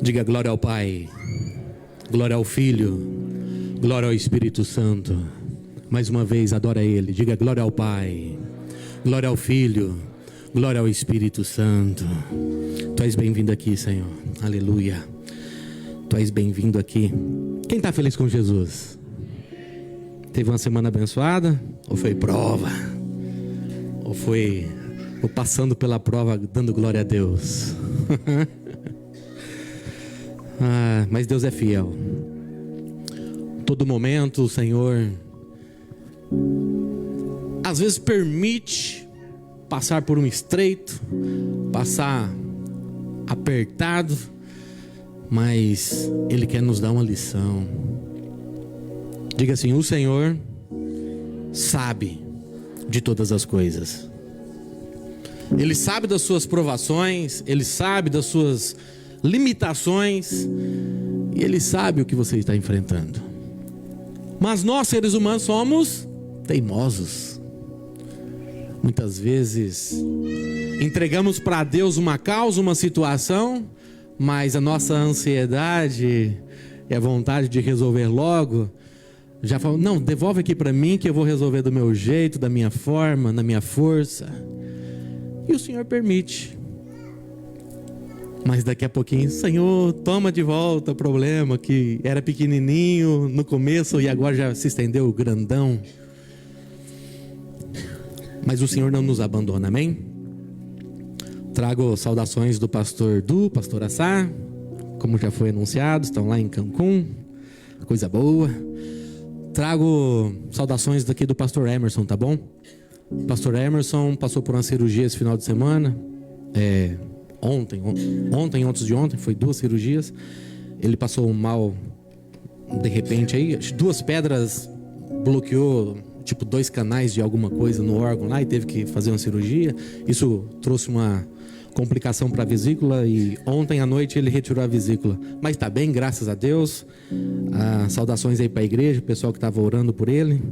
Diga glória ao Pai, glória ao Filho, glória ao Espírito Santo. Mais uma vez, adora Ele. Diga glória ao Pai, glória ao Filho, glória ao Espírito Santo. Tu és bem-vindo aqui, Senhor. Aleluia. Tu és bem-vindo aqui. Quem está feliz com Jesus? Teve uma semana abençoada? Ou foi prova? Ou foi passando pela prova dando glória a Deus? Mas Deus é fiel. Todo momento o Senhor às vezes permite passar por um estreito, passar apertado, mas Ele quer nos dar uma lição. Diga assim: o Senhor sabe de todas as coisas. Ele sabe das suas provações, Ele sabe das suas limitações, e Ele sabe o que você está enfrentando. Mas nós, seres humanos, somos teimosos. Muitas vezes entregamos para Deus uma causa, uma situação, mas a nossa ansiedade e a vontade de resolver logo já fala: não, devolve aqui para mim que eu vou resolver do meu jeito, da minha forma, na minha força. E o Senhor permite. Mas daqui a pouquinho: Senhor, toma de volta o problema que era pequenininho no começo e agora já se estendeu grandão. Mas o Senhor não nos abandona, amém? Trago saudações do pastor Du, pastor Assá, como já foi anunciado, estão lá em Cancún, coisa boa. Trago saudações daqui do pastor Emerson, tá bom? O pastor Emerson passou por uma cirurgia esse final de semana, antes de ontem, foi 2 cirurgias. Ele passou mal de repente aí, 2 pedras bloqueou, tipo 2 canais de alguma coisa no órgão lá, e teve que fazer uma cirurgia. Isso trouxe uma complicação para a vesícula, e ontem à noite ele retirou a vesícula, mas está bem, graças a Deus. Saudações aí para a igreja, o pessoal que estava orando por ele.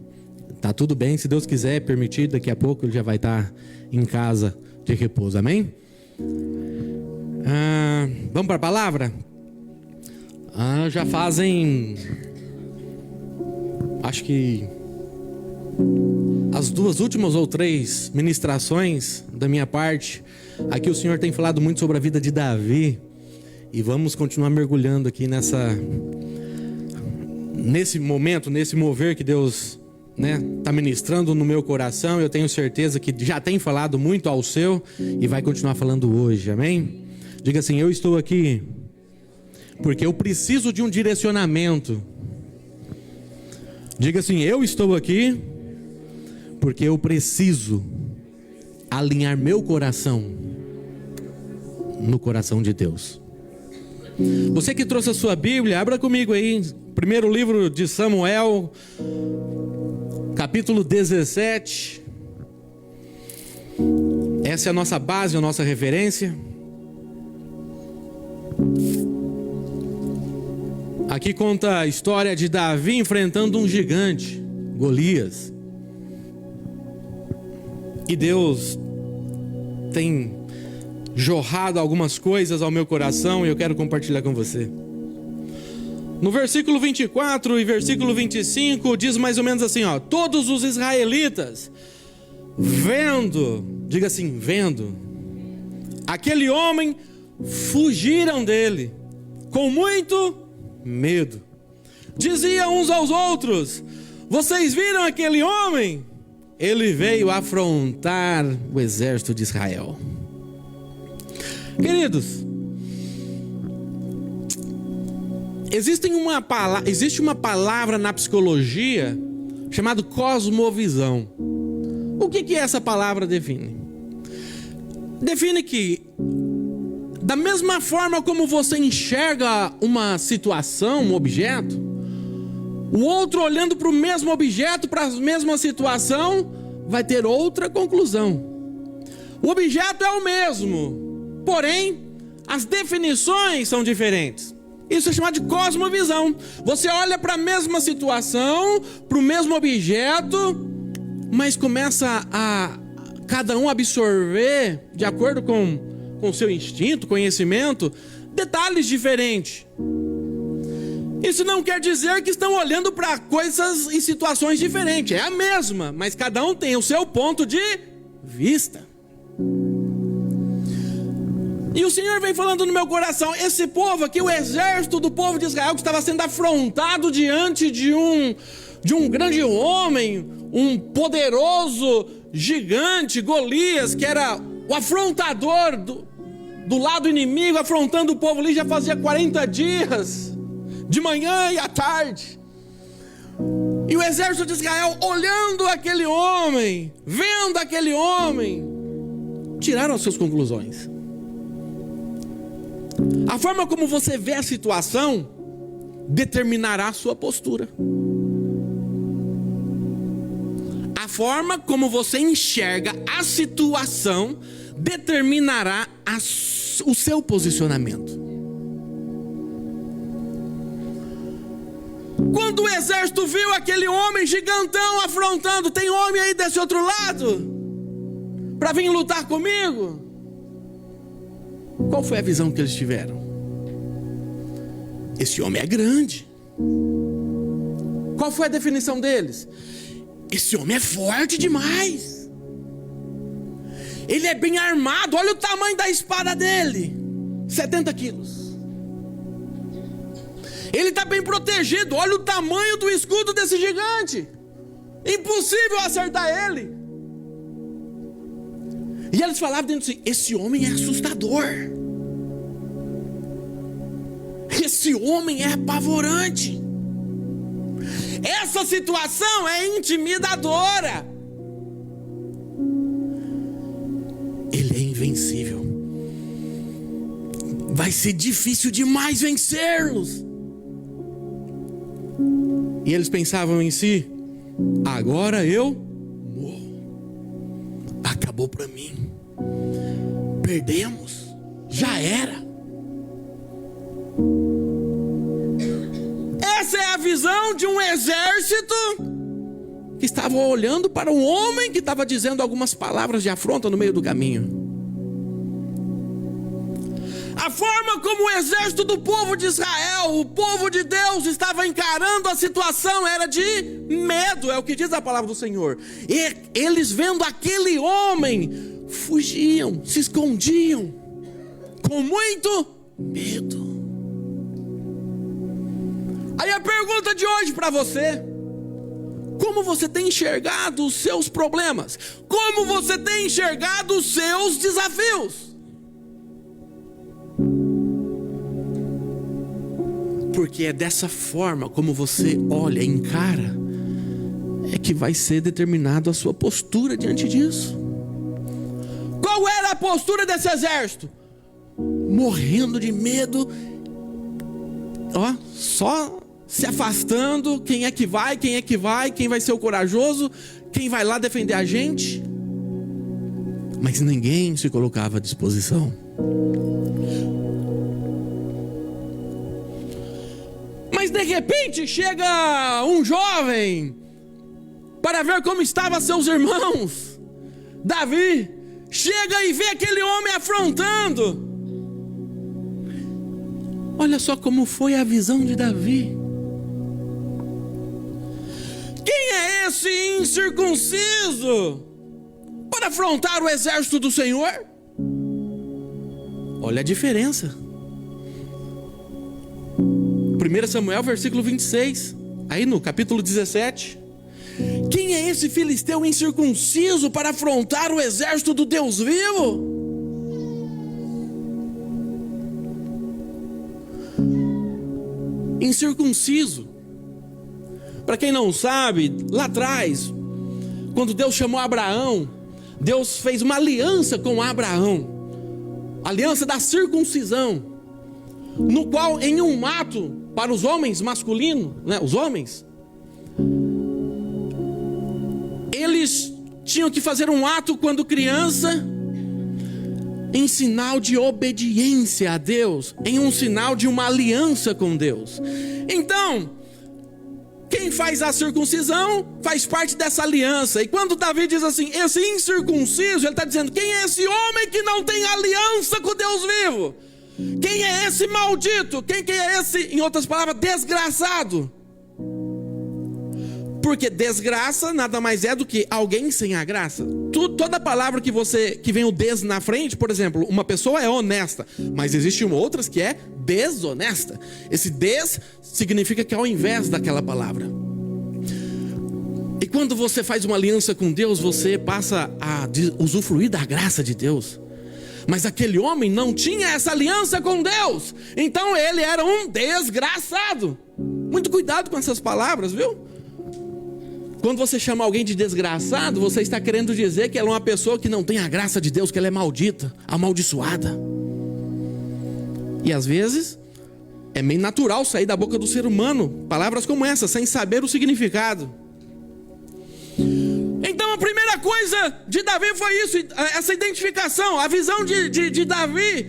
Tá tudo bem, se Deus quiser permitir, daqui a pouco ele já vai estar em casa de repouso, amém? Vamos para a palavra? Já fazem, acho que as 2 últimas ou 3 ministrações da minha parte, aqui o Senhor tem falado muito sobre a vida de Davi, e vamos continuar mergulhando aqui nesse momento, nesse mover que Deus está ministrando no meu coração. Eu tenho certeza que já tem falado muito ao seu e vai continuar falando hoje, amém? Diga assim: eu estou aqui porque eu preciso de um direcionamento. Diga assim: eu estou aqui porque eu preciso alinhar meu coração no coração de Deus. Você que trouxe a sua Bíblia, abra comigo aí, primeiro livro de Samuel, capítulo 17. Essa é a nossa base, a nossa referência. Aqui conta a história de Davi enfrentando um gigante, Golias. E Deus tem jorrado algumas coisas ao meu coração e eu quero compartilhar com você. No versículo 24 e versículo 25 diz mais ou menos assim, todos os israelitas, vendo, diga assim, vendo aquele homem, fugiram dele com muito medo. Diziam uns aos outros: vocês viram aquele homem? Ele veio afrontar o exército de Israel. Queridos, existe uma palavra na psicologia chamada cosmovisão. O que essa palavra define? Define que, da mesma forma como você enxerga uma situação, um objeto, o outro, olhando para o mesmo objeto, para a mesma situação, vai ter outra conclusão. O objeto é o mesmo, porém as definições são diferentes. Isso é chamado de cosmovisão. Você olha para a mesma situação, para o mesmo objeto, mas começa a cada um absorver de acordo com o seu instinto, conhecimento, detalhes diferentes. Isso não quer dizer que estão olhando para coisas e situações diferentes. É a mesma, mas cada um tem o seu ponto de vista. E o Senhor vem falando no meu coração, esse povo aqui, o exército do povo de Israel, que estava sendo afrontado diante de um grande homem, um poderoso gigante, Golias, que era o afrontador do lado inimigo, afrontando o povo ali já fazia 40 dias, de manhã e à tarde. E o exército de Israel, olhando aquele homem, vendo aquele homem, tiraram as suas conclusões. A forma como você vê a situação determinará a sua postura. A forma como você enxerga a situação determinará o seu posicionamento. Quando o exército viu aquele homem gigantão afrontando, tem homem aí desse outro lado para vir lutar comigo? Qual foi a visão que eles tiveram? Esse homem é grande. Qual foi a definição deles? Esse homem é forte demais. Ele é bem armado. Olha o tamanho da espada dele, 70 quilos. Ele está bem protegido. Olha o tamanho do escudo desse gigante. Impossível acertar ele. E eles falavam dentro de si, esse homem é assustador. Esse homem é apavorante. Essa situação é intimidadora. Ele é invencível. Vai ser difícil demais vencê-los. E eles pensavam em si, agora eu morro. Acabou para mim. Perdemos. Já era. Essa é a visão de um exército que estava olhando para um homem que estava dizendo algumas palavras de afronta no meio do caminho. A forma como o exército do povo de Israel, o povo de Deus, estava encarando a situação era de medo, é o que diz a palavra do Senhor. E eles vendo aquele homem, fugiam, se escondiam, com muito medo. Aí a pergunta de hoje para você: como você tem enxergado os seus problemas? Como você tem enxergado os seus desafios? Porque é dessa forma como você olha e encara, é que vai ser determinado a sua postura diante disso. Qual era a postura desse exército? Morrendo de medo, só se afastando. Quem é que vai? Quem é que vai? Quem vai ser o corajoso? Quem vai lá defender a gente? Mas ninguém se colocava à disposição. Mas de repente chega um jovem para ver como estavam seus irmãos. Davi chega e vê aquele homem afrontando. Olha só como foi a visão de Davi. Quem é esse incircunciso para afrontar o exército do Senhor? Olha a diferença. 1 Samuel, versículo 26, aí no capítulo 17. Quem é esse filisteu incircunciso para afrontar o exército do Deus vivo? Incircunciso, para quem não sabe, lá atrás, quando Deus chamou Abraão, Deus fez uma aliança com Abraão, aliança da circuncisão, no qual em um ato para os homens masculinos, os homens, eles tinham que fazer um ato quando criança, em sinal de obediência a Deus, em um sinal de uma aliança com Deus. Então, quem faz a circuncisão faz parte dessa aliança. E quando Davi diz assim, esse incircunciso, ele está dizendo, quem é esse homem que não tem aliança com Deus vivo? Quem é esse maldito? Quem é esse, em outras palavras, desgraçado? Porque desgraça nada mais é do que alguém sem a graça. Toda palavra que vem o des na frente, por exemplo, uma pessoa é honesta, mas existem outras que é desonesta. Esse des significa que é ao invés daquela palavra. E quando você faz uma aliança com Deus, você passa a usufruir da graça de Deus. Mas aquele homem não tinha essa aliança com Deus, então ele era um desgraçado. Muito cuidado com essas palavras, viu? Quando você chama alguém de desgraçado, você está querendo dizer que ela é uma pessoa que não tem a graça de Deus, que ela é maldita, amaldiçoada. E às vezes é meio natural sair da boca do ser humano palavras como essa, sem saber o significado. Então a primeira coisa de Davi foi isso, essa identificação, a visão de Davi.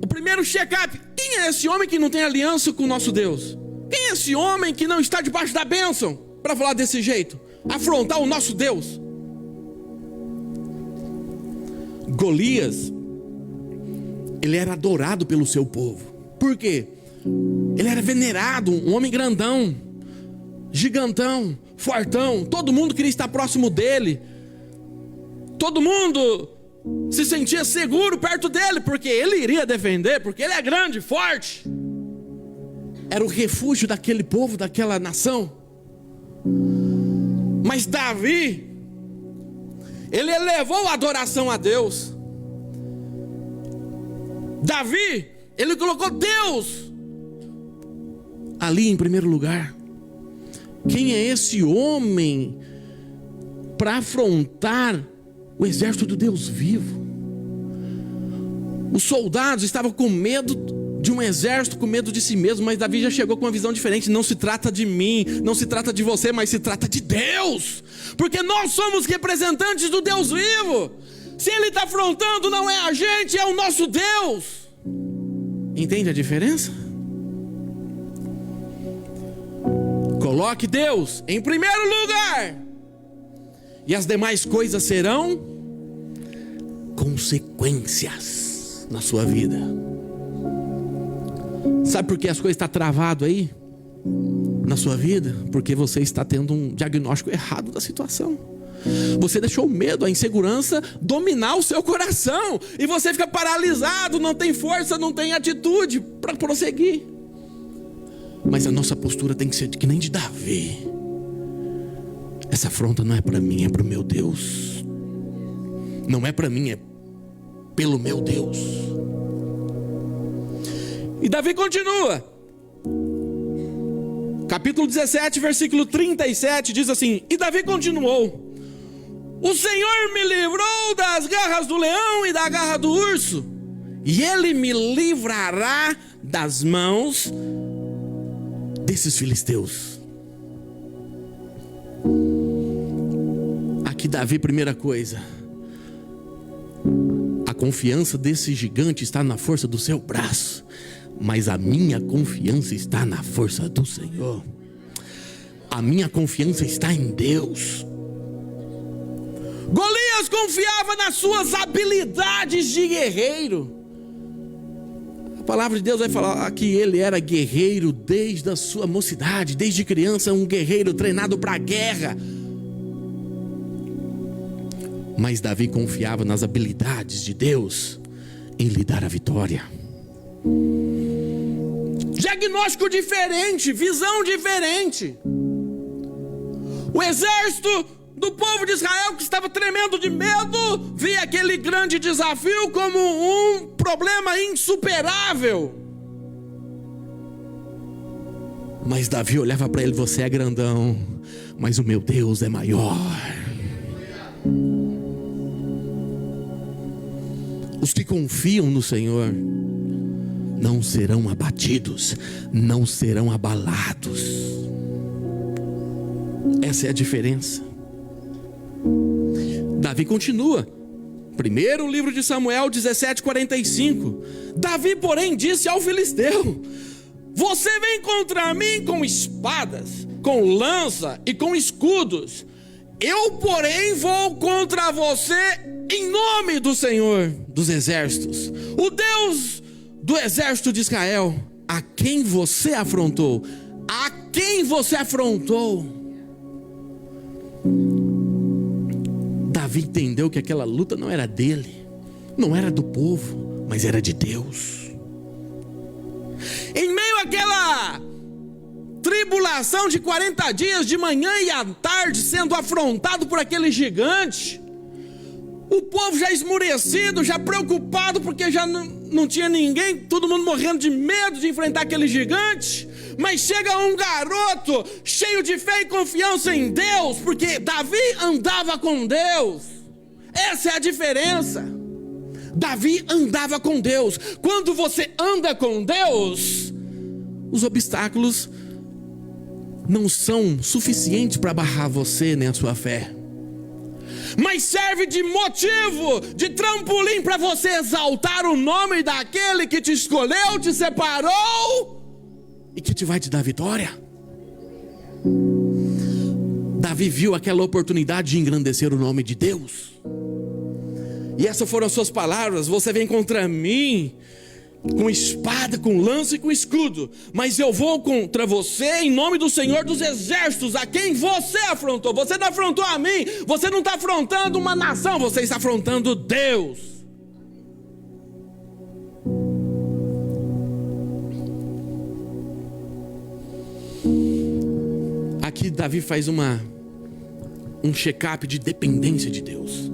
O primeiro check-up: quem é esse homem que não tem aliança com o nosso Deus? Quem é esse homem que não está debaixo da bênção? Para falar desse jeito, afrontar o nosso Deus. Golias, ele era adorado pelo seu povo. Por quê? Ele era venerado, um homem grandão, gigantão, fortão. Todo mundo queria estar próximo dele. Todo mundo se sentia seguro perto dele, porque ele iria defender, porque ele é grande, forte. Era o refúgio daquele povo, daquela nação. Mas Davi, ele elevou a adoração a Deus. Davi, ele colocou Deus ali em primeiro lugar. Quem é esse homem para afrontar o exército do Deus vivo? Os soldados estavam com medo de um exército, com medo de si mesmo, mas Davi já chegou com uma visão diferente. Não se trata de mim, não se trata de você, mas se trata de Deus, porque nós somos representantes do Deus vivo. Se ele está afrontando, não é a gente, é o nosso Deus. Entende a diferença? Coloque Deus em primeiro lugar, e as demais coisas serão consequências na sua vida. Sabe por que as coisas estão travadas aí na sua vida? Porque você está tendo um diagnóstico errado da situação. Você deixou o medo, a insegurança dominar o seu coração, e você fica paralisado, não tem força, não tem atitude para prosseguir. Mas a nossa postura tem que ser que nem de Davi. Essa afronta não é para mim, é para o meu Deus. Não é para mim, é pelo meu Deus. E Davi continua. Capítulo 17, versículo 37 diz assim: e Davi continuou: o Senhor me livrou das garras do leão e da garra do urso, e Ele me livrará das mãos desses filisteus. Aqui Davi, primeira coisa, a confiança desse gigante está na força do seu braço, mas a minha confiança está na força do Senhor. A minha confiança está em Deus. Golias confiava nas suas habilidades de guerreiro. A palavra de Deus vai falar que ele era guerreiro desde a sua mocidade, desde criança, um guerreiro treinado para a guerra. Mas Davi confiava nas habilidades de Deus em lhe dar a vitória. Diagnóstico diferente, visão diferente. O exército do povo de Israel, que estava tremendo de medo, via aquele grande desafio como um problema insuperável. Mas Davi olhava para ele: você é grandão, mas o meu Deus é maior. Os que confiam no Senhor não serão abatidos, não serão abalados. Essa é a diferença. Davi continua. Primeiro livro de Samuel 17:45. Davi, porém, disse ao filisteu: você vem contra mim com espadas, com lança e com escudos. Eu, porém, vou contra você em nome do Senhor dos exércitos, o Deus do exército de Israel: a quem você afrontou? A quem você afrontou? Davi entendeu que aquela luta não era dele, não era do povo, mas era de Deus. Em meio àquela tribulação de 40 dias, de manhã e à tarde, sendo afrontado por aquele gigante, o povo já esmurecido, já preocupado, porque já não tinha ninguém, todo mundo morrendo de medo de enfrentar aquele gigante. Mas chega um garoto cheio de fé e confiança em Deus, porque Davi andava com Deus. Essa é a diferença. Davi andava com Deus. Quando você anda com Deus, os obstáculos não são suficientes para barrar você nem a sua fé, mas serve de motivo, de trampolim para você exaltar o nome daquele que te escolheu, te separou e que vai te dar vitória. Davi viu aquela oportunidade de engrandecer o nome de Deus, e essas foram as suas palavras: você vem contra mim com espada, com lança e com escudo, mas eu vou contra você em nome do Senhor dos Exércitos, a quem você afrontou. Você não afrontou a mim, você não está afrontando uma nação, você está afrontando Deus. Aqui Davi faz um check-up de dependência de Deus.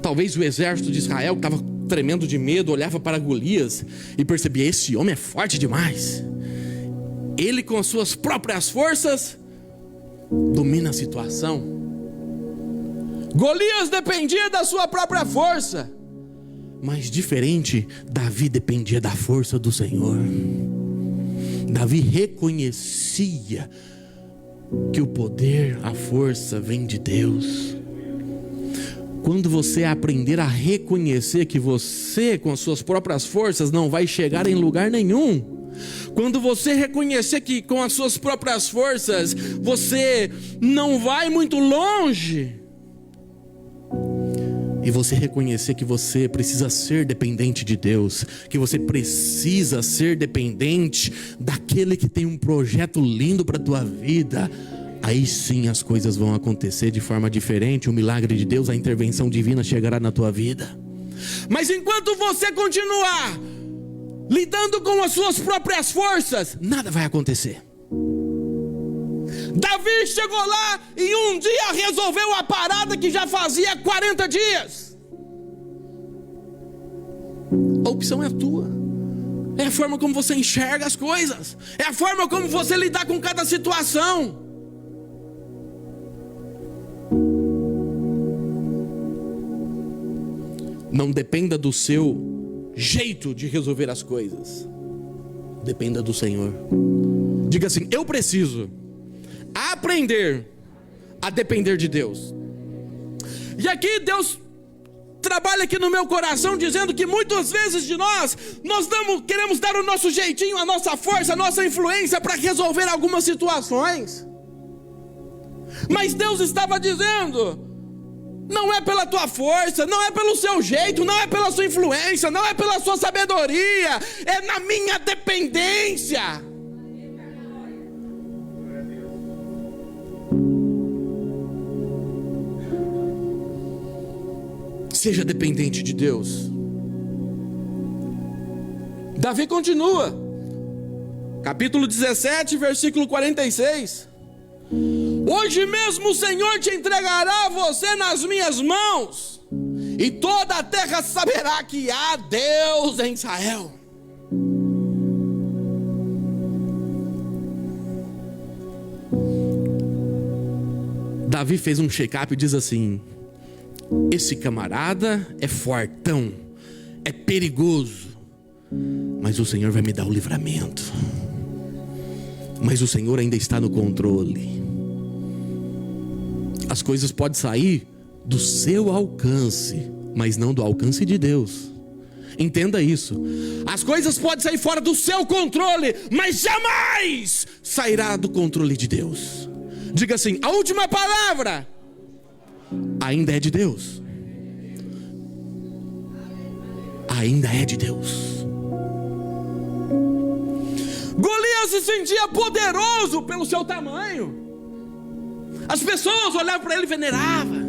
Talvez o exército de Israel, que estava tremendo de medo, olhava para Golias e percebia: esse homem é forte demais. Ele, com as suas próprias forças, domina a situação. Golias dependia da sua própria força, mas diferente, Davi dependia da força do Senhor. Davi reconhecia que o poder, a força vem de Deus. Quando você aprender a reconhecer que você, com as suas próprias forças, não vai chegar em lugar nenhum, quando você reconhecer que com as suas próprias forças você não vai muito longe, e você reconhecer que você precisa ser dependente de Deus, que você precisa ser dependente daquele que tem um projeto lindo para a tua vida, aí sim as coisas vão acontecer de forma diferente. O milagre de Deus, a intervenção divina chegará na tua vida. Mas enquanto você continuar lidando com as suas próprias forças, nada vai acontecer. Davi chegou lá e um dia resolveu a parada que já fazia 40 dias. A opção é a tua. É a forma como você enxerga as coisas, é a forma como você lidar com cada situação. Não dependa do seu jeito de resolver as coisas, dependa do Senhor. Diga assim: eu preciso aprender a depender de Deus. E aqui Deus trabalha aqui no meu coração dizendo que muitas vezes de nós queremos dar o nosso jeitinho, a nossa força, a nossa influência para resolver algumas situações. Mas Deus estava dizendo: não é pela tua força, não é pelo seu jeito, não é pela sua influência, não é pela sua sabedoria, é na minha dependência. Seja dependente de Deus. Davi continua, capítulo 17, versículo 46. Hoje mesmo o Senhor te entregará você nas minhas mãos, e toda a terra saberá que há Deus em Israel. Davi fez um check-up e diz assim: esse camarada é fortão, é perigoso, mas o Senhor vai me dar o livramento, mas o Senhor ainda está no controle. As coisas podem sair do seu alcance, mas não do alcance de Deus. Entenda isso. As coisas podem sair fora do seu controle, mas jamais sairá do controle de Deus. Diga assim: a última palavra ainda é de Deus. A ainda é de Deus. Golias se sentia poderoso pelo seu tamanho. As pessoas olhavam para ele e veneravam.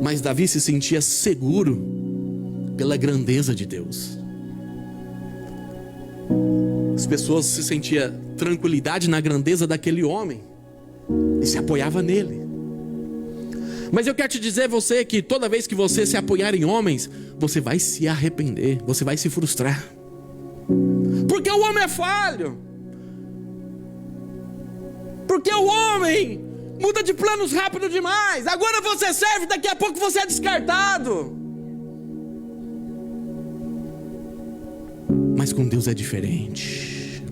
Mas Davi se sentia seguro pela grandeza de Deus. As pessoas se sentiam tranquilidade na grandeza daquele homem e se apoiava nele. Mas eu quero te dizer você que toda vez que você se apoiar em homens, você vai se arrepender, você vai se frustrar. Porque o homem é falho. Porque o homem muda de planos rápido demais. Agora você serve, daqui a pouco você é descartado. Mas com Deus é diferente.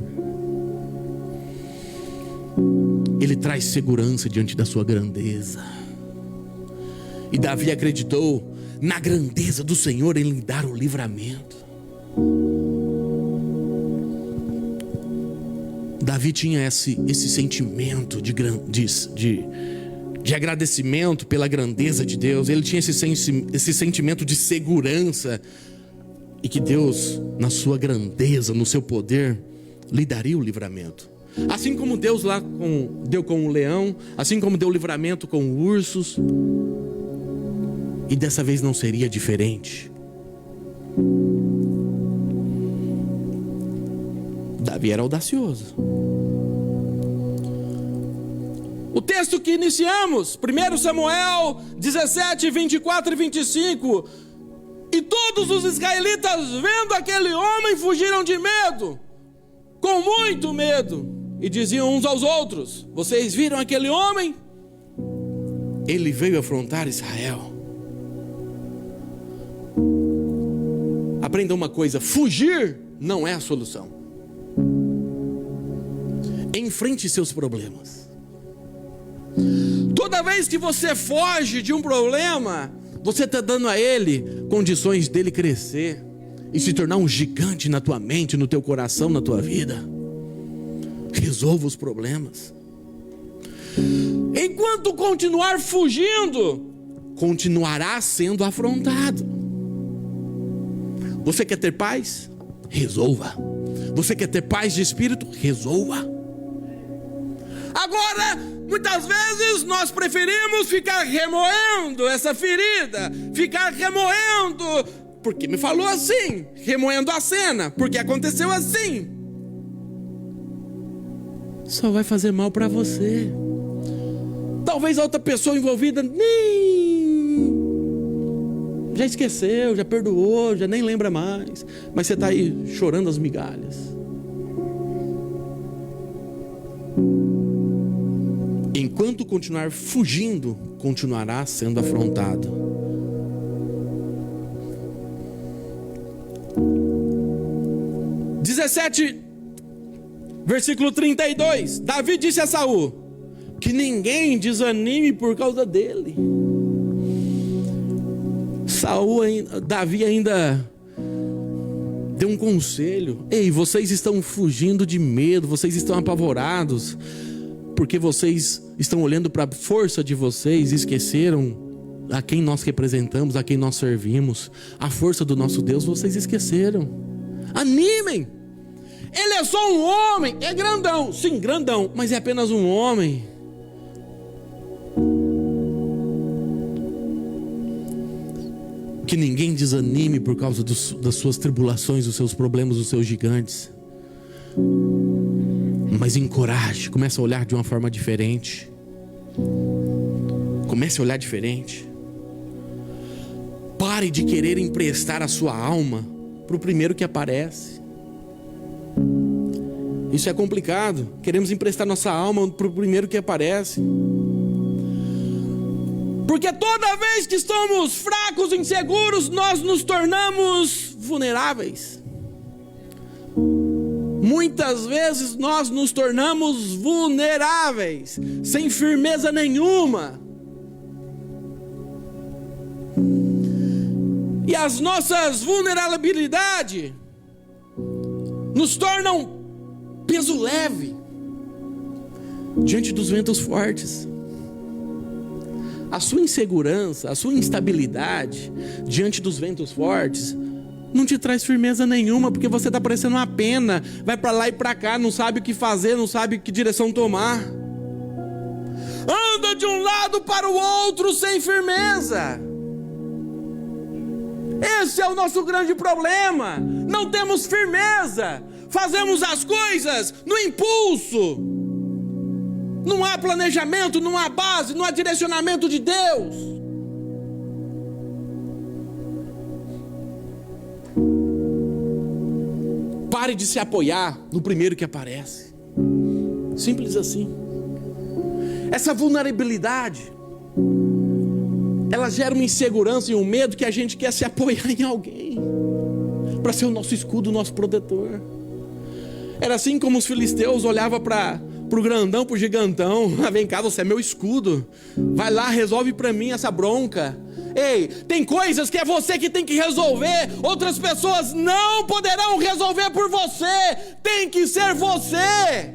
Ele traz segurança diante da sua grandeza. E Davi acreditou na grandeza do Senhor em lhe dar o livramento. Davi tinha esse sentimento de agradecimento pela grandeza de Deus. Ele tinha esse sentimento de segurança. E que Deus, na sua grandeza, no seu poder, lhe daria o livramento. Assim como Deus deu com o leão, assim como deu o livramento com ursos. E dessa vez não seria diferente. Davi era audacioso. O texto que iniciamos, 1 Samuel 17, 24 e 25. E todos os israelitas, vendo aquele homem, fugiram de medo, com muito medo, e diziam uns aos outros: vocês viram aquele homem? Ele veio afrontar Israel. Aprenda uma coisa: fugir não é a solução. Enfrente seus problemas. Toda vez que você foge de um problema, você está dando a ele condições dele crescer e se tornar um gigante na tua mente, no teu coração, na tua vida. Resolva os problemas. Enquanto continuar fugindo, continuará sendo afrontado. Você quer ter paz? Resolva. Você quer ter paz de espírito? Resolva. Agora, muitas vezes nós preferimos ficar remoendo essa ferida, ficar remoendo, porque me falou assim, remoendo a cena, porque aconteceu assim. Só vai fazer mal para você. Talvez a outra pessoa envolvida nem já esqueceu, já perdoou, já nem lembra mais, mas você está aí chorando as migalhas. Enquanto continuar fugindo, continuará sendo afrontado. Versículo 32. Davi disse a Saul: que ninguém desanime por causa dele. Davi ainda deu um conselho: ei, vocês estão fugindo de medo, vocês estão apavorados, porque vocês estão olhando para a força de vocês e esqueceram a quem nós representamos, a quem nós servimos. A força do nosso Deus vocês esqueceram. Animem! Ele é só um homem, é grandão, sim, grandão, mas é apenas um homem. Que ninguém desanime por causa das suas tribulações, dos seus problemas, dos seus gigantes. Mas encoraje, comece a olhar de uma forma diferente. Comece a olhar diferente. Pare de querer emprestar a sua alma para o primeiro que aparece. Isso é complicado. Queremos emprestar nossa alma para o primeiro que aparece. Porque toda vez que estamos fracos, inseguros, nós nos tornamos vulneráveis. Muitas vezes nós nos tornamos vulneráveis, sem firmeza nenhuma. E as nossas vulnerabilidades nos tornam peso leve diante dos ventos fortes. A sua insegurança, a sua instabilidade diante dos ventos fortes não te traz firmeza nenhuma, porque você está parecendo uma pena, vai para lá e para cá, não sabe o que fazer, não sabe que direção tomar. Anda de um lado para o outro sem firmeza. Esse é o nosso grande problema. Não temos firmeza. Fazemos as coisas no impulso. Não há planejamento, não há base, não há direcionamento de Deus. Pare de se apoiar no primeiro que aparece. Simples assim. Essa vulnerabilidade, ela gera uma insegurança e um medo que a gente quer se apoiar em alguém para ser o nosso escudo, o nosso protetor. Era assim como os filisteus olhavam para o grandão, para o gigantão. Vem cá, você é meu escudo, vai lá, resolve para mim essa bronca. Ei, tem coisas que é você que tem que resolver, outras pessoas não poderão resolver por você. Tem que ser você.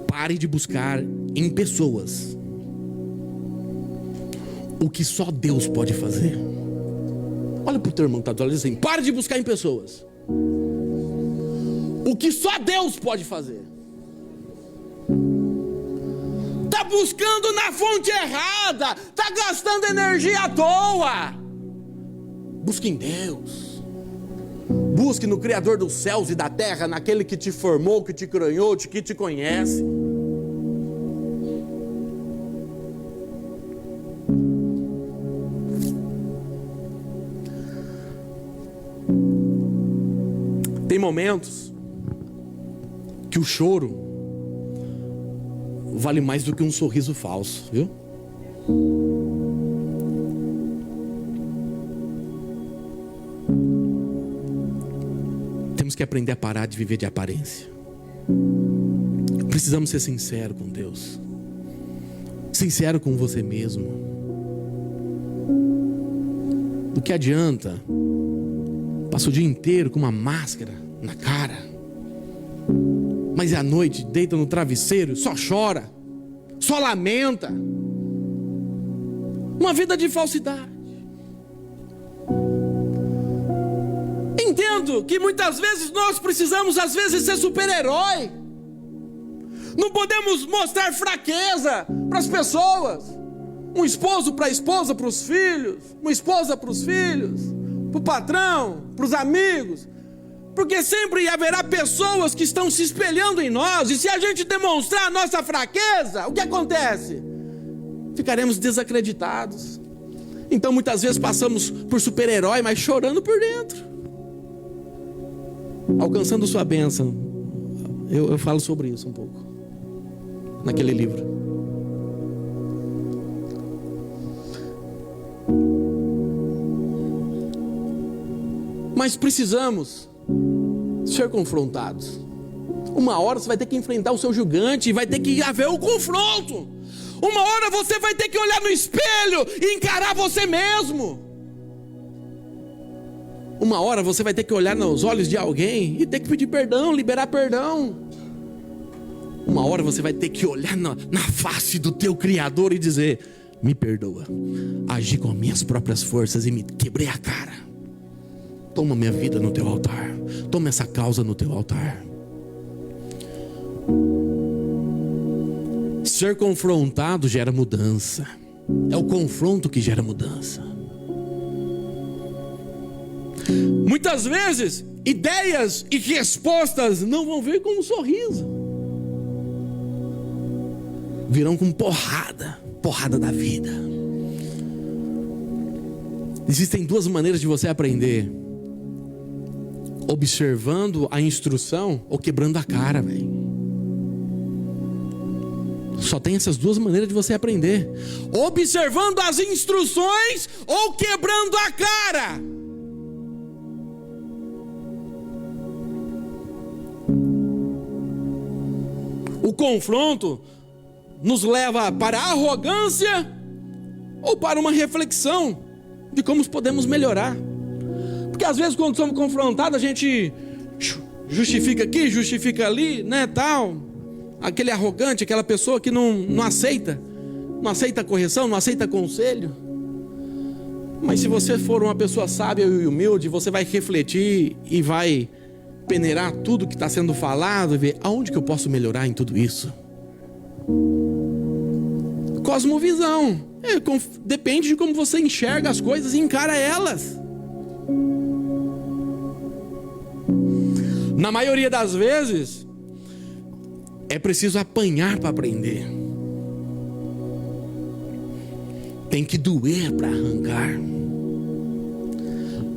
Pare de buscar em pessoas o que só Deus pode fazer. Olha para o teu irmão que está dizendo assim: pare de buscar em pessoas o que só Deus pode fazer. Está buscando na fonte errada, está gastando energia à toa. Busque em Deus. Busque no Criador dos céus e da terra, naquele que te formou, que te criou, que te conhece. Tem momentos que o choro vale mais do que um sorriso falso, viu? Temos que aprender a parar de viver de aparência. Precisamos ser sinceros com Deus, sincero com você mesmo. Do que adianta passa o dia inteiro com uma máscara na cara, mas à noite deita no travesseiro, só chora, só lamenta. Uma vida de falsidade. Entendo que muitas vezes nós precisamos, às vezes, ser super-herói. Não podemos mostrar fraqueza para as pessoas. Um esposo para a esposa, para os filhos, uma esposa para os filhos, para o patrão, para os amigos. Porque sempre haverá pessoas que estão se espelhando em nós. E se a gente demonstrar a nossa fraqueza, o que acontece? Ficaremos desacreditados. Então muitas vezes passamos por super-herói, mas chorando por dentro, alcançando sua bênção. Eu falo sobre isso um pouco naquele livro. Mas precisamos ser confrontados. Uma hora você vai ter que enfrentar o seu gigante e vai ter que haver o confronto. Uma hora você vai ter que olhar no espelho e encarar você mesmo. Uma hora você vai ter que olhar nos olhos de alguém e ter que pedir perdão, liberar perdão. Uma hora você vai ter que olhar na face do teu Criador e dizer: me perdoa, agi com as minhas próprias forças e me quebrei a cara. Toma minha vida no teu altar. Toma essa causa no teu altar. Ser confrontado gera mudança. É o confronto que gera mudança. Muitas vezes, ideias e respostas não vão vir com um sorriso. Virão com porrada da vida. Existem duas maneiras de você aprender: observando a instrução ou quebrando a cara, velho. Só tem essas duas maneiras de você aprender: observando as instruções ou quebrando a cara. O confronto nos leva para a arrogância ou para uma reflexão de como podemos melhorar. Porque às vezes quando somos confrontados, a gente justifica aqui, justifica ali, né, tal. Aquele arrogante, aquela pessoa que não aceita correção, não aceita conselho. Mas se você for uma pessoa sábia e humilde, você vai refletir e vai peneirar tudo que está sendo falado e ver aonde que eu posso melhorar em tudo isso. Cosmovisão. Depende de como você enxerga as coisas e encara elas. Na maioria das vezes, é preciso apanhar para aprender. Tem que doer para arrancar.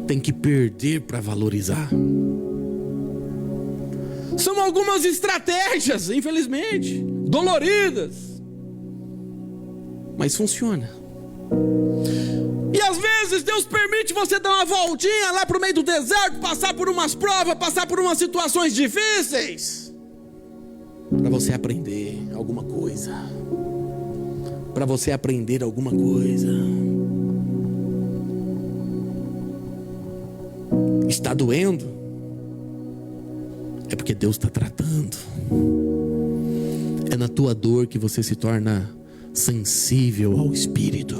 Tem que perder para valorizar. São algumas estratégias, infelizmente, doloridas, mas funciona. E às vezes Deus permite você dar uma voltinha lá para o meio do deserto, passar por umas provas, passar por umas situações difíceis, para você aprender alguma coisa. Para você aprender alguma coisa. Está doendo? É porque Deus está tratando. É na tua dor que você se torna sensível ao Espírito.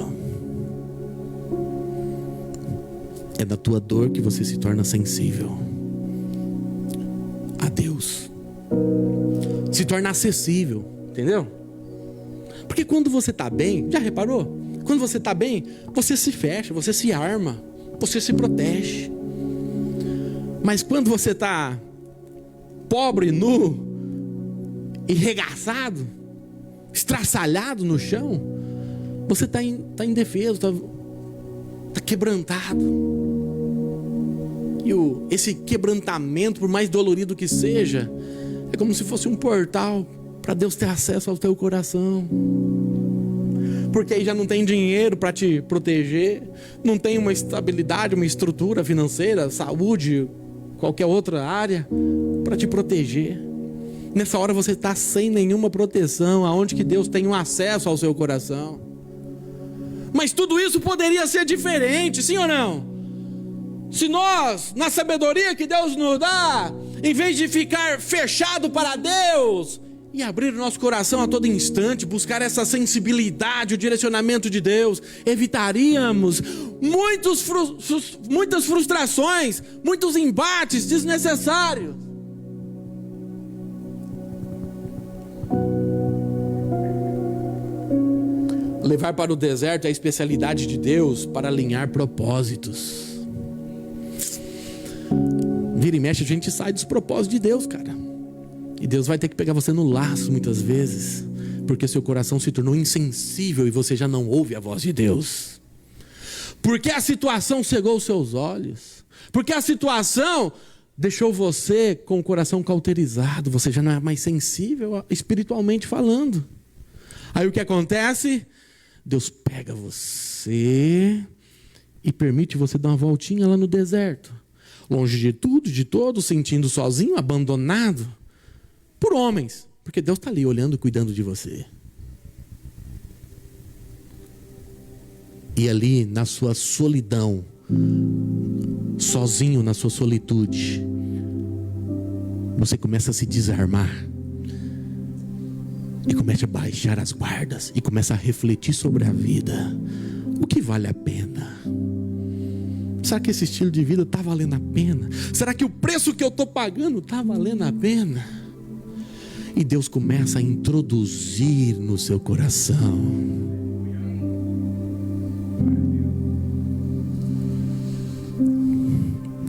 É na tua dor que você se torna sensível a Deus. Se torna acessível, entendeu? Porque quando você está bem, já reparou? Quando você está bem, você se fecha, você se arma, você se protege. Mas quando você está pobre, nu, enregaçado, estraçalhado no chão, você está indefeso, está quebrantado. E esse quebrantamento, por mais dolorido que seja, é como se fosse um portal para Deus ter acesso ao teu coração. Porque aí já não tem dinheiro para te proteger, não tem uma estabilidade, uma estrutura financeira, saúde, qualquer outra área para te proteger. Nessa hora você está sem nenhuma proteção, aonde que Deus tem um acesso ao seu coração. Mas tudo isso poderia ser diferente, sim ou não? Se nós, na sabedoria que Deus nos dá, em vez de ficar fechado para Deus e abrir o nosso coração a todo instante, buscar essa sensibilidade, o direcionamento de Deus, evitaríamos muitas frustrações, muitos embates desnecessários. Levar para o deserto é a especialidade de Deus para alinhar propósitos. Vira e mexe, a gente sai dos propósitos de Deus, cara. E Deus vai ter que pegar você no laço muitas vezes, porque seu coração se tornou insensível e você já não ouve a voz de Deus. Porque a situação cegou os seus olhos. Porque a situação deixou você com o coração cauterizado. Você já não é mais sensível espiritualmente falando. Aí o que acontece? Deus pega você e permite você dar uma voltinha lá no deserto. Longe de tudo, de todos, sentindo sozinho, abandonado por homens. Porque Deus está ali olhando, cuidando de você. E ali na sua solidão, sozinho na sua solitude, você começa a se desarmar. E começa a baixar as guardas. E começa a refletir sobre a vida. O que vale a pena? Será que esse estilo de vida está valendo a pena? Será que o preço que eu estou pagando está valendo a pena? E Deus começa a introduzir no seu coração.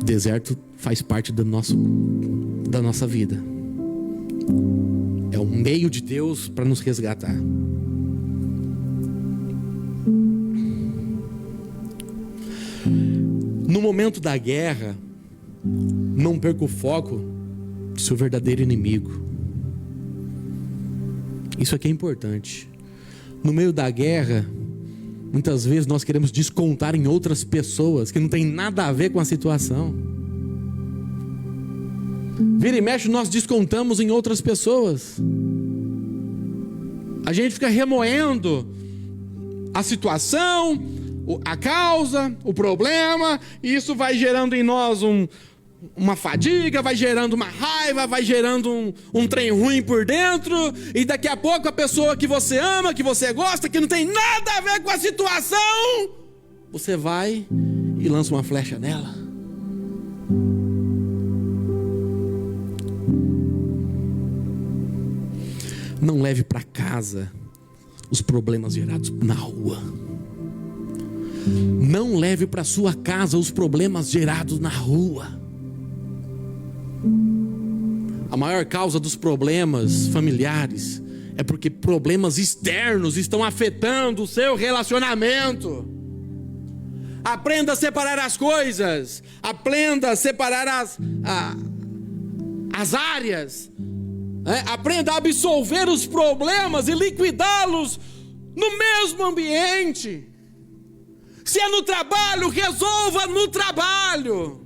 O deserto faz parte da nossa vida. É um meio de Deus para nos resgatar. No momento da guerra, não perca o foco do seu verdadeiro inimigo. Isso aqui é importante. No meio da guerra, muitas vezes nós queremos descontar em outras pessoas que não tem nada a ver com a situação. Vira e mexe, nós descontamos em outras pessoas. A gente fica remoendo a situação, a causa, o problema, e isso vai gerando em nós uma fadiga, vai gerando uma raiva, vai gerando um trem ruim por dentro, e daqui a pouco a pessoa que você ama, que você gosta, que não tem nada a ver com a situação, você vai e lança uma flecha nela. Não leve para casa os problemas gerados na rua. Não leve para sua casa os problemas gerados na rua. A maior causa dos problemas familiares é porque problemas externos estão afetando o seu relacionamento. Aprenda a separar as coisas. Aprenda a separar as áreas. Aprenda a absolver os problemas e liquidá-los no mesmo ambiente. Se é no trabalho, resolva no trabalho.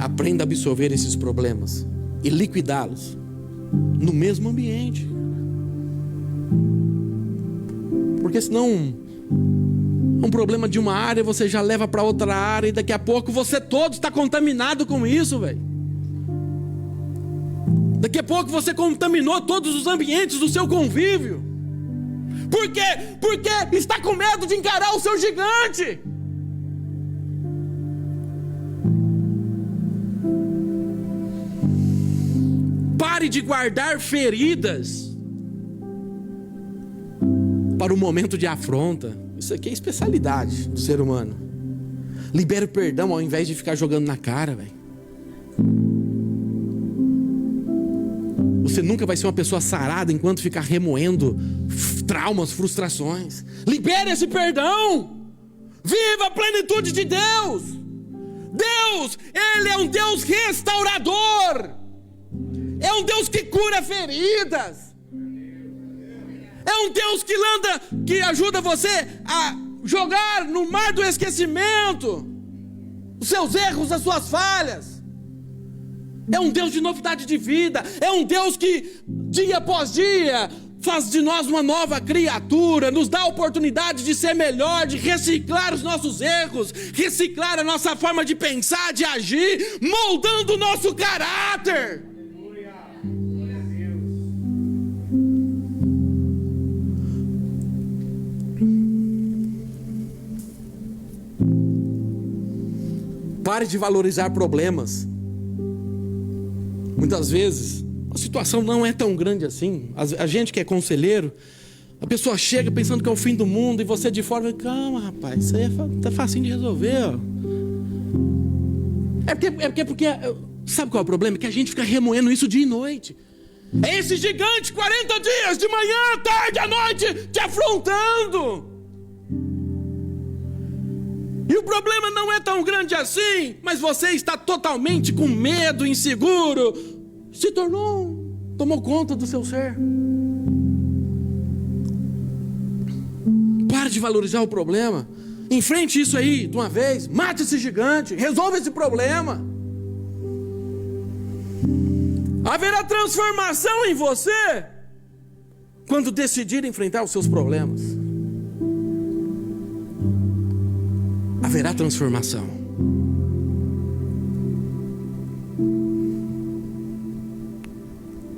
Aprenda a absorver esses problemas e liquidá-los no mesmo ambiente. Porque senão um problema de uma área você já leva para outra área, e daqui a pouco você todo está contaminado com isso, velho. Daqui a pouco você contaminou todos os ambientes do seu convívio. Por quê? Porque está com medo de encarar o seu gigante. Pare de guardar feridas para o momento de afronta. Isso aqui é especialidade do ser humano. Libere o perdão ao invés de ficar jogando na cara, velho. Você nunca vai ser uma pessoa sarada enquanto ficar remoendo traumas, frustrações. Libere esse perdão. Viva a plenitude de Deus. Deus, Ele é um Deus restaurador. É um Deus que cura feridas. É um Deus que ajuda você a jogar no mar do esquecimento os seus erros, as suas falhas. É um Deus de novidade de vida. É um Deus que dia após dia faz de nós uma nova criatura, nos dá a oportunidade de ser melhor, de reciclar os nossos erros, reciclar a nossa forma de pensar, de agir, moldando o nosso caráter. Pare de valorizar problemas. Muitas vezes a situação não é tão grande assim. A gente que é conselheiro, a pessoa chega pensando que é o fim do mundo, e você de fora fala: calma, rapaz, isso aí tá facinho de resolver, ó. Porque sabe qual é o problema? Que a gente fica remoendo isso dia e noite. É esse gigante 40 dias, de manhã, tarde, à noite, te afrontando. E o problema não é tão grande assim, mas você está totalmente com medo, inseguro. Tomou conta do seu ser. Pare de valorizar o problema. Enfrente isso aí de uma vez. Mate esse gigante. Resolva esse problema. Haverá transformação em você quando decidir enfrentar os seus problemas. Haverá transformação.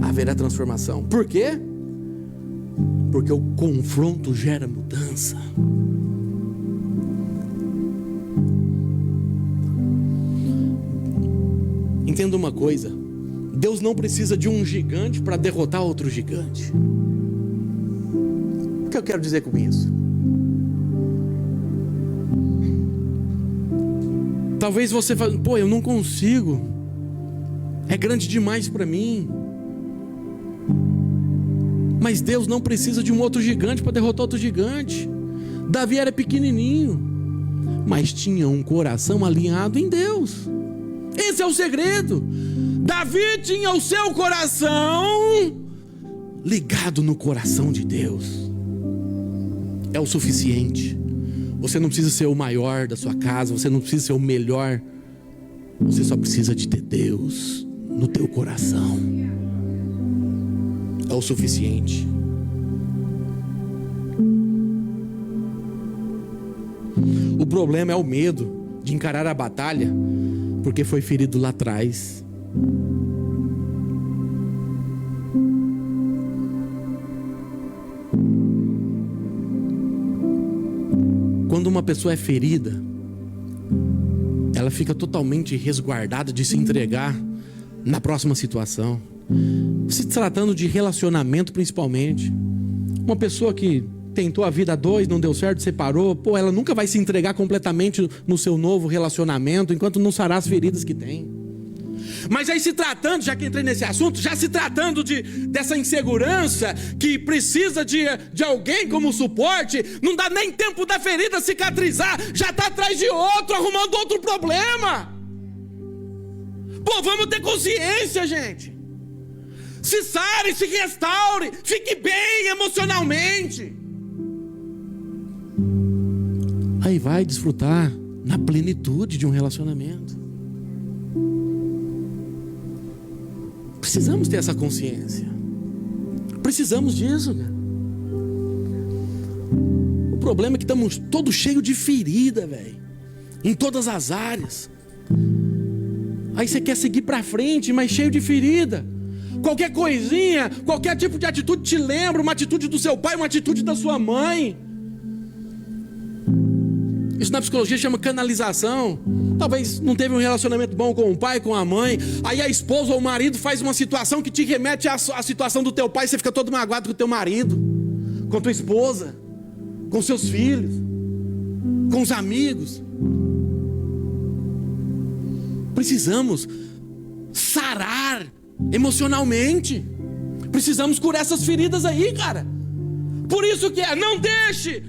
Haverá transformação. Por quê? Porque o confronto gera mudança. Entenda uma coisa: Deus não precisa de um gigante para derrotar outro gigante. O que eu quero dizer com isso? Talvez você fale: pô, eu não consigo, é grande demais para mim. Mas Deus não precisa de um outro gigante para derrotar outro gigante. Davi era pequenininho, mas tinha um coração alinhado em Deus. Esse é o segredo. Davi tinha o seu coração ligado no coração de Deus. É o suficiente. Você não precisa ser o maior da sua casa, você não precisa ser o melhor. Você só precisa de ter Deus no teu coração. é o suficiente. O problema é o medo de encarar a batalha, porque foi ferido lá atrás. Quando uma pessoa é ferida, ela fica totalmente resguardada de se entregar na próxima situação. Se tratando de relacionamento principalmente, uma pessoa que tentou a vida a dois, não deu certo, separou, ela nunca vai se entregar completamente no seu novo relacionamento, enquanto não sarar as feridas que tem. Mas aí se tratando, já que entrei nesse assunto, já se tratando dessa insegurança, que precisa de alguém como suporte, não dá nem tempo da ferida cicatrizar, já está atrás de outro, arrumando outro problema. Vamos ter consciência, gente. Se sare, se restaure, fique bem emocionalmente. Aí vai desfrutar na plenitude de um relacionamento. Precisamos ter essa consciência. Precisamos disso, cara. O problema é que estamos todos cheios de ferida, velho. Em todas as áreas. Aí você quer seguir pra frente, mas cheio de ferida. Qualquer coisinha, qualquer tipo de atitude te lembra uma atitude do seu pai, uma atitude da sua mãe. Isso na psicologia chama canalização. Talvez não teve um relacionamento bom com o pai, com a mãe. Aí a esposa ou o marido faz uma situação que te remete à situação do teu pai. Você fica todo magoado com o teu marido, com a tua esposa, com seus filhos, com os amigos. Precisamos sarar emocionalmente. Precisamos curar essas feridas aí, cara. Por isso que não deixe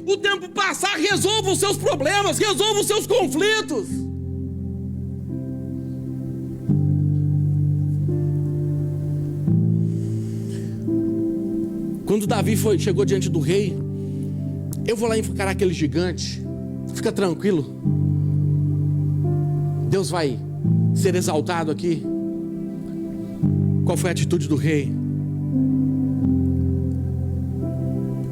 o tempo passar. Resolva os seus problemas, resolva os seus conflitos. Quando Davi chegou diante do rei, eu vou lá encarar aquele gigante, fica tranquilo, Deus vai ser exaltado aqui. Qual foi a atitude do rei?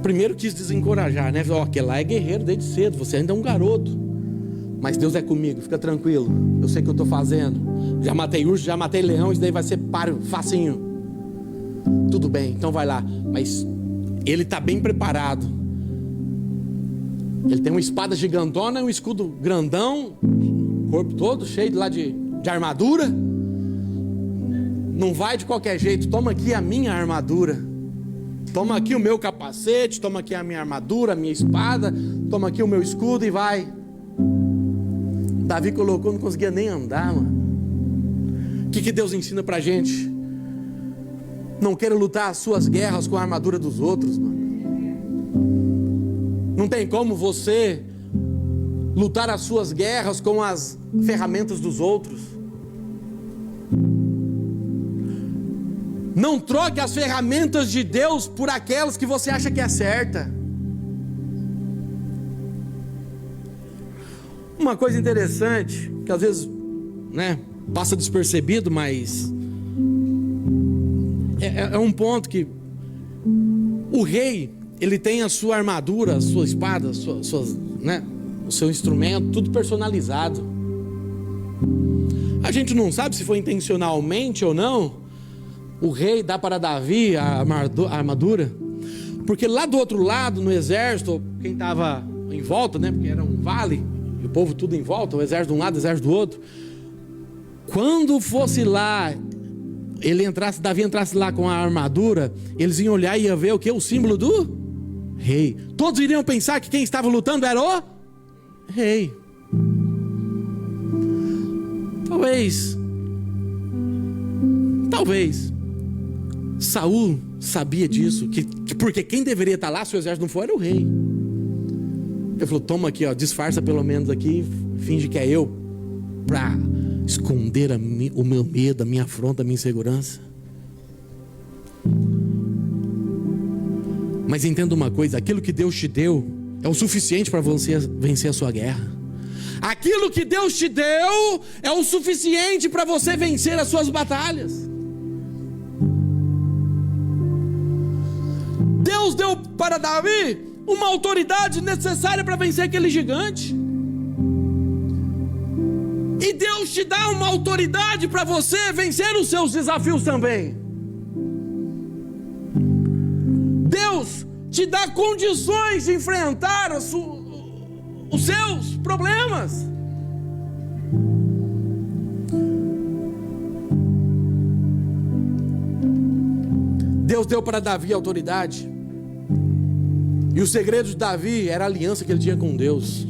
Primeiro quis desencorajar, né? Aquele lá é guerreiro desde cedo, você ainda é um garoto. Mas Deus é comigo, fica tranquilo. Eu sei o que eu estou fazendo. Já matei urso, já matei leão, isso daí vai ser facinho. Tudo bem, então vai lá. Mas ele está bem preparado. Ele tem uma espada gigantona, um escudo grandão, corpo todo cheio lá de armadura. Não vai de qualquer jeito, toma aqui a minha armadura. Toma aqui o meu capacete, toma aqui a minha armadura, a minha espada, toma aqui o meu escudo e vai. Davi colocou, não conseguia nem andar, mano. O que Deus ensina pra gente? Não queira lutar as suas guerras com a armadura dos outros, mano. Não tem como você lutar as suas guerras com as ferramentas dos outros. Não troque as ferramentas de Deus por aquelas que você acha que é certa. Uma coisa interessante, que às vezes, né, passa despercebido, mas é um ponto que o rei, ele tem a sua armadura, a sua espada, né, o seu instrumento, tudo personalizado. A gente não sabe se foi intencionalmente ou não. O rei dá para Davi a armadura, porque lá do outro lado, no exército, quem estava em volta, né, porque era um vale, e o povo tudo em volta, o exército de um lado, o exército do outro. Quando fosse lá, Davi entrasse lá com a armadura, eles iam olhar e iam ver o que? O símbolo do rei. Todos iriam pensar que quem estava lutando era o rei. Talvez Saul sabia disso, porque quem deveria estar lá se o exército não for era o rei. Ele falou, toma aqui, ó, disfarça pelo menos aqui, finge que é eu, para esconder o meu medo, a minha afronta, a minha insegurança. Mas entenda uma coisa, aquilo que Deus te deu é o suficiente para você vencer a sua guerra. Aquilo que Deus te deu é o suficiente para você vencer as suas batalhas. Deus deu para Davi uma autoridade necessária para vencer aquele gigante. E Deus te dá uma autoridade para você vencer os seus desafios também. Deus te dá condições de enfrentar os seus problemas. Deus deu para Davi autoridade. E o segredo de Davi era a aliança que ele tinha com Deus.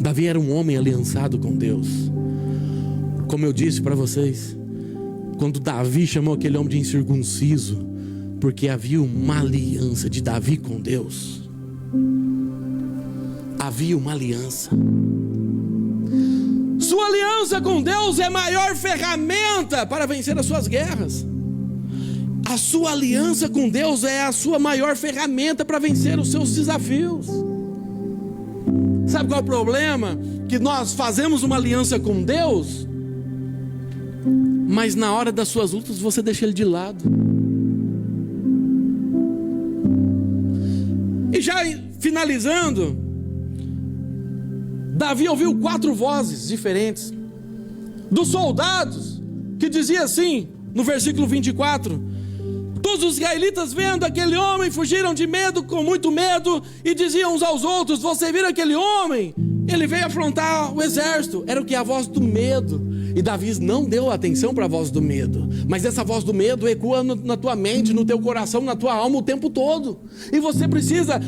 Davi era um homem aliançado com Deus. Como eu disse para vocês, quando Davi chamou aquele homem de incircunciso, porque havia uma aliança de Davi com Deus. Havia uma aliança. Sua aliança com Deus é a maior ferramenta para vencer as suas guerras. A sua aliança com Deus é a sua maior ferramenta para vencer os seus desafios. Sabe qual é o problema? Que nós fazemos uma aliança com Deus, mas na hora das suas lutas você deixa Ele de lado. E já finalizando, Davi ouviu 4 vozes diferentes dos soldados, que dizia assim, no versículo 24: todos os israelitas, vendo aquele homem, fugiram de medo, com muito medo, e diziam uns aos outros: você viu aquele homem? Ele veio afrontar o exército. Era o que? A voz do medo. E Davi não deu atenção para a voz do medo, mas essa voz do medo ecoa na tua mente, no teu coração, na tua alma o tempo todo. E você precisa,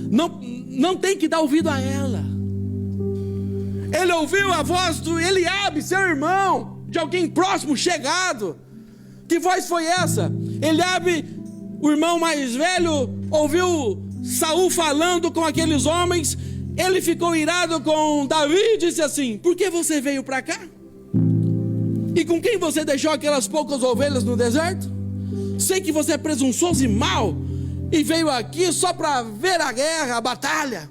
não tem que dar ouvido a ela. Ele ouviu a voz do Eliabe, seu irmão, de alguém próximo, chegado. Que voz foi essa? Eliabe, o irmão mais velho, ouviu Saul falando com aqueles homens. Ele ficou irado com Davi e disse assim: por que você veio para cá? E com quem você deixou aquelas poucas ovelhas no deserto? Sei que você é presunçoso e mau, e veio aqui só para ver a guerra, a batalha.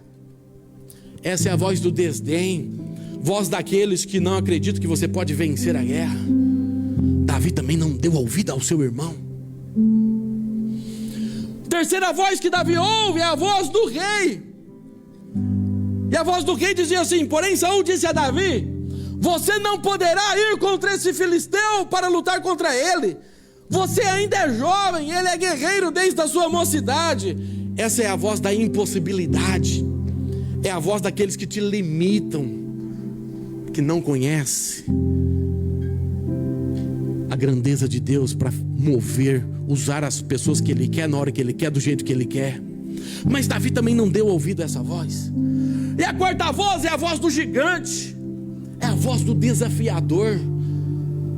Essa é a voz do desdém, voz daqueles que não acreditam que você pode vencer a guerra. Davi também não deu ouvido ao seu irmão. Terceira voz que Davi ouve é a voz do rei. E a voz do rei dizia assim: porém Saul disse a Davi: você não poderá ir contra esse filisteu para lutar contra ele. Você ainda é jovem, ele é guerreiro desde a sua mocidade. Essa é a voz da impossibilidade. É a voz daqueles que te limitam, que não conhece a grandeza de Deus para mover, usar as pessoas que Ele quer, na hora que Ele quer, do jeito que Ele quer. Mas Davi também não deu ouvido a essa voz. E a quarta voz é a voz do gigante, é a voz do desafiador.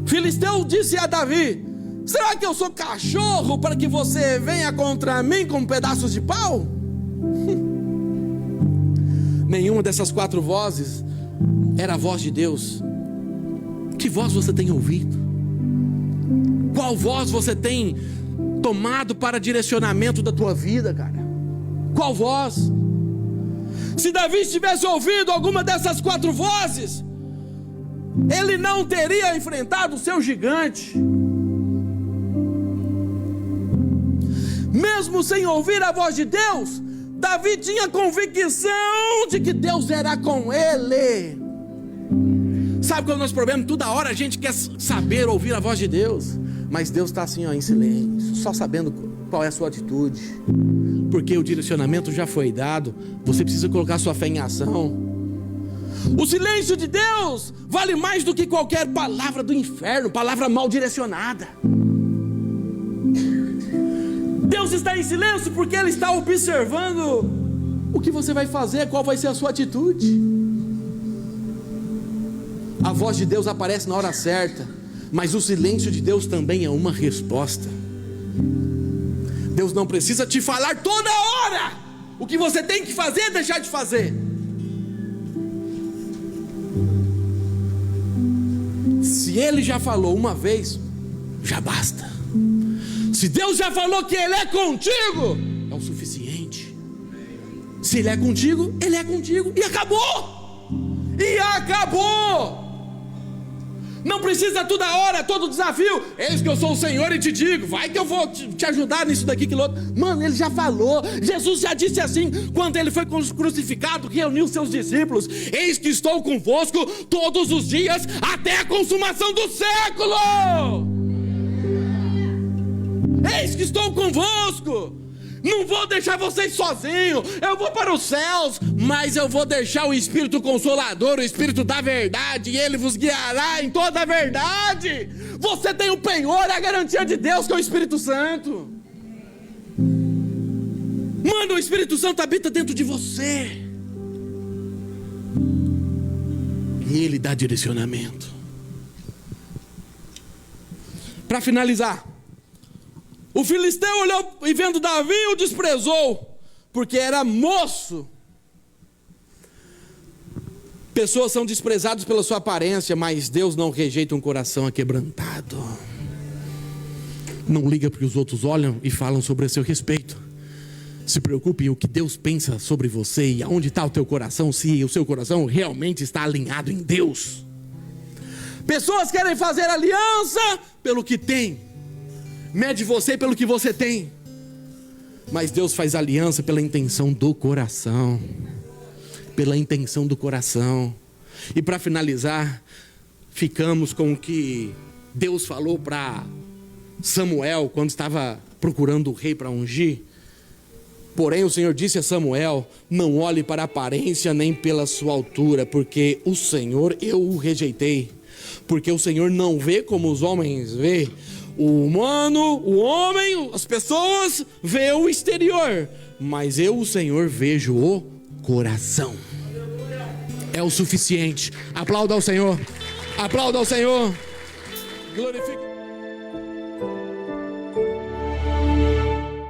Filisteu disse a Davi: será que eu sou cachorro para que você venha contra mim com pedaços de pau? Nenhuma dessas 4 vozes era a voz de Deus. Que voz você tem ouvido? Qual voz você tem tomado para direcionamento da tua vida, cara? Qual voz? Se Davi tivesse ouvido alguma dessas 4 vozes, ele não teria enfrentado o seu gigante. Mesmo sem ouvir a voz de Deus, Davi tinha convicção de que Deus era com ele. Sabe qual é o nosso problema? Toda hora a gente quer saber ouvir a voz de Deus, mas Deus está assim, em silêncio, só sabendo qual é a sua atitude, porque o direcionamento já foi dado. Você precisa colocar sua fé em ação. O silêncio de Deus vale mais do que qualquer palavra do inferno, palavra mal direcionada. Deus está em silêncio porque Ele está observando o que você vai fazer, qual vai ser a sua atitude. A voz de Deus aparece na hora certa, mas o silêncio de Deus também é uma resposta. Deus não precisa te falar toda hora o que você tem que fazer, deixar de fazer. Se Ele já falou uma vez, já basta. Se Deus já falou que Ele é contigo, é o suficiente. Se Ele é contigo, Ele é contigo. E acabou. E acabou. Não precisa toda hora, todo desafio. Eis que eu sou o Senhor e te digo, vai que eu vou te ajudar nisso daqui, aquilo outro. Mano, ele já falou. Jesus já disse assim, quando ele foi crucificado, que reuniu seus discípulos. Eis que estou convosco todos os dias, até a consumação do século. Eis que estou convosco. Não vou deixar vocês sozinhos, eu vou para os céus, mas eu vou deixar o Espírito Consolador, o Espírito da verdade, e ele vos guiará em toda a verdade. Você tem o penhor, a garantia de Deus, que é o Espírito Santo. Mano, o Espírito Santo habita dentro de você, e ele dá direcionamento. Para finalizar, o filisteu olhou e vendo Davi o desprezou, porque era moço. Pessoas são desprezadas pela sua aparência, mas Deus não rejeita um coração aquebrantado. Não liga porque os outros olham e falam sobre o seu respeito. Se preocupe em o que Deus pensa sobre você e aonde está o teu coração, se o seu coração realmente está alinhado em Deus. Pessoas querem fazer aliança pelo que tem. Mede você pelo que você tem. Mas Deus faz aliança pela intenção do coração. Pela intenção do coração. E para finalizar, ficamos com o que Deus falou para Samuel quando estava procurando o rei para ungir. Porém o Senhor disse a Samuel: não olhe para a aparência nem pela sua altura, porque o Senhor, eu o rejeitei. Porque o Senhor não vê como os homens vê. O humano, o homem, as pessoas vê o exterior, mas eu, o Senhor, vejo o coração. É o suficiente. Aplauda ao Senhor. Aplauda ao Senhor. Glorifique.